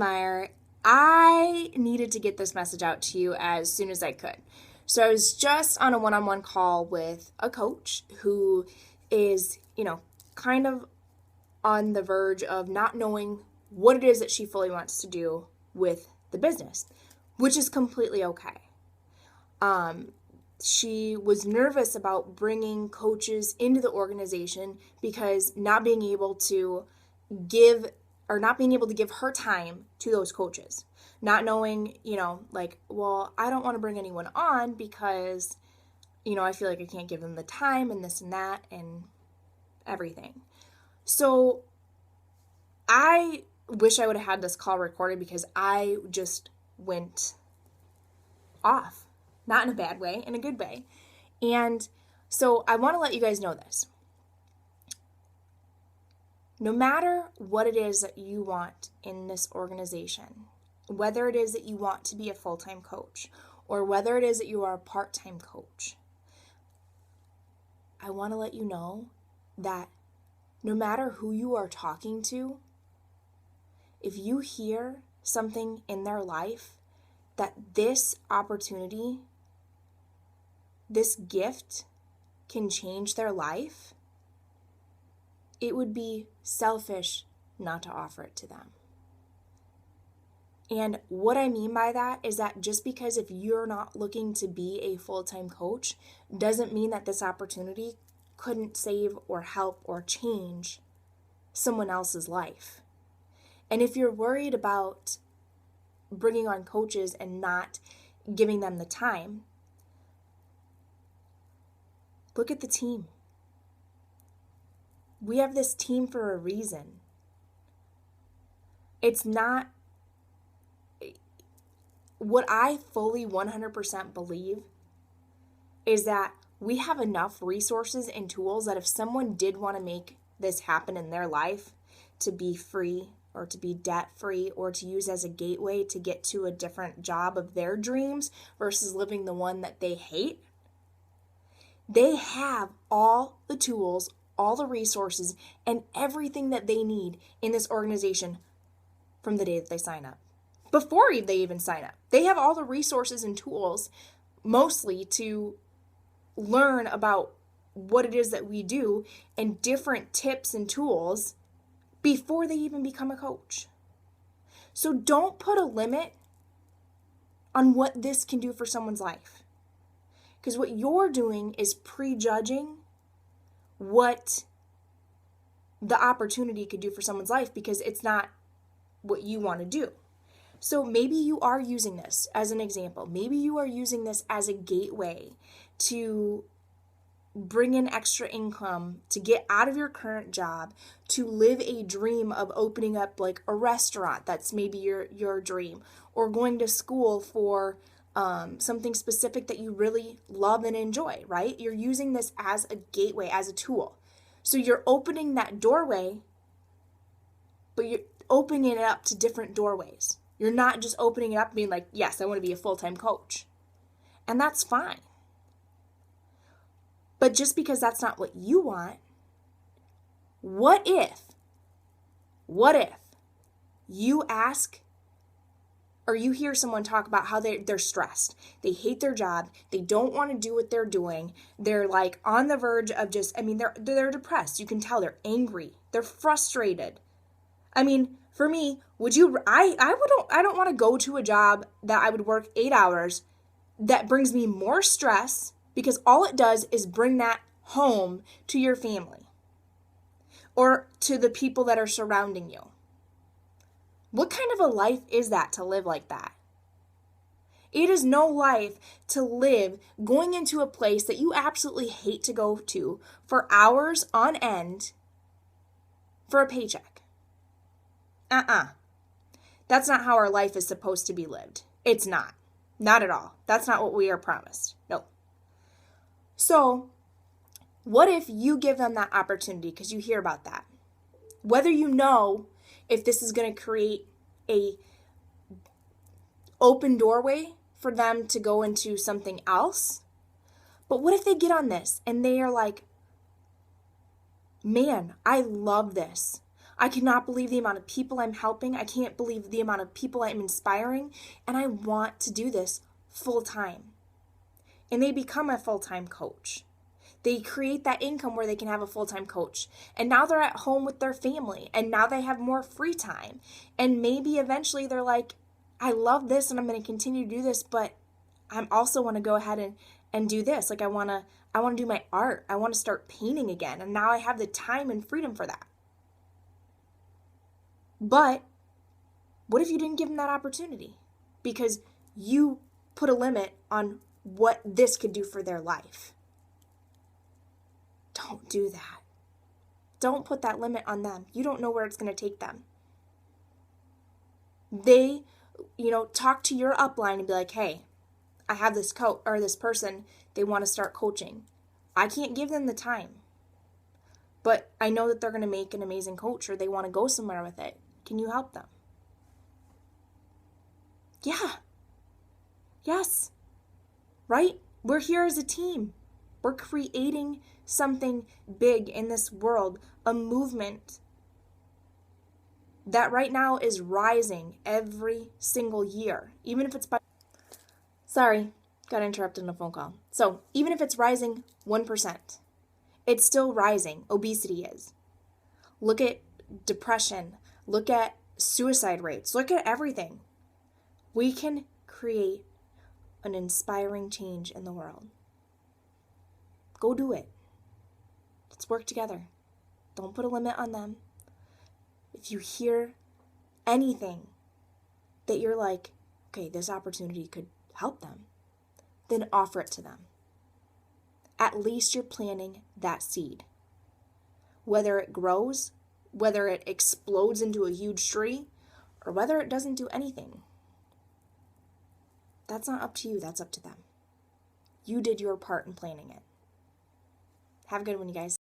Meyer, I needed to get this message out to you as soon as I could. So I was just on a one-on-one call with a coach who is, kind of on the verge of not knowing what it is that she fully wants to do with the business, which is completely okay. She was nervous about bringing coaches into the organization because not being able to give her time to those coaches. Not knowing, well, I don't want to bring anyone on because, I feel like I can't give them the time and this and that and everything. So I wish I would have had this call recorded because I just went off. Not in a bad way, in a good way. And so I want to let you guys know this. No matter what it is that you want in this organization, whether it is that you want to be a full-time coach or whether it is that you are a part-time coach, I want to let you know that no matter who you are talking to, if you hear something in their life that this opportunity, this gift can change their life, it would be selfish not to offer it to them. And what I mean by that is that just because if you're not looking to be a full-time coach doesn't mean that this opportunity couldn't save or help or change someone else's life. And if you're worried about bringing on coaches and not giving them the time, look at the team. We have this team for a reason. It's not what I fully 100% believe is that we have enough resources and tools that if someone did want to make this happen in their life, to be free or to be debt-free or to use as a gateway to get to a different job of their dreams versus living the one that they hate, they have all the tools, all the resources, and everything that they need in this organization from the day that they sign up. Before they even sign up, they have all the resources and tools mostly to learn about what it is that we do and different tips and tools before they even become a coach. So don't put a limit on what this can do for someone's life. Because what you're doing is prejudging what the opportunity could do for someone's life because it's not what you want to do. So maybe you are using this as an example. Maybe you are using this as a gateway to bring in extra income, to get out of your current job, to live a dream of opening up like a restaurant. That's maybe your dream, or going to school for something specific that you really love and enjoy, right? You're using this as a gateway, as a tool. So you're opening that doorway, but you're opening it up to different doorways. You're not just opening it up and being like, yes, I want to be a full-time coach. And that's fine. But just because that's not what you want, what if you ask or you hear someone talk about how they're stressed, they hate their job, they don't want to do what they're doing, they're like on the verge of they're depressed. You can tell they're angry, they're frustrated. I mean, for me, I don't want to go to a job that I would work 8 hours that brings me more stress because all it does is bring that home to your family or to the people that are surrounding you. What kind of a life is that to live like that? It is no life to live going into a place that you absolutely hate to go to for hours on end for a paycheck. That's not how our life is supposed to be lived. It's not. Not at all. That's not what we are promised. No. So, what if you give them that opportunity because you hear about that? Whether you know if this is going to create a open doorway for them to go into something else, but what if they get on this and they are like, man, I love this. I cannot believe the amount of people I'm helping. I can't believe the amount of people I'm inspiring. And I want to do this full time. And they become a full-time coach. They create that income where they can have a full-time coach. And now they're at home with their family. And now they have more free time. And maybe eventually they're like, I love this and I'm going to continue to do this, but I also want to go ahead and do this. Like I want to do my art. I want to start painting again. And now I have the time and freedom for that. But what if you didn't give them that opportunity? Because you put a limit on what this could do for their life. Don't do that. Don't put that limit on them. You don't know where it's going to take them. They, talk to your upline and be like, hey, I have this coach or this person, they want to start coaching. I can't give them the time, but I know that they're going to make an amazing coach or they want to go somewhere with it. Can you help them? Yeah. Yes. Right? We're here as a team. We're creating something big in this world, a movement that right now is rising every single year, even if it's Sorry, got interrupted in a phone call. So, even if it's rising 1%, it's still rising. Obesity is. Look at depression. Look at suicide rates. Look at everything. We can create an inspiring change in the world. Go do it. Let's work together. Don't put a limit on them. If you hear anything that you're like, okay, this opportunity could help them, then offer it to them. At least you're planting that seed. Whether it grows, whether it explodes into a huge tree, or whether it doesn't do anything, that's not up to you, that's up to them. You did your part in planning it. Have a good one, you guys.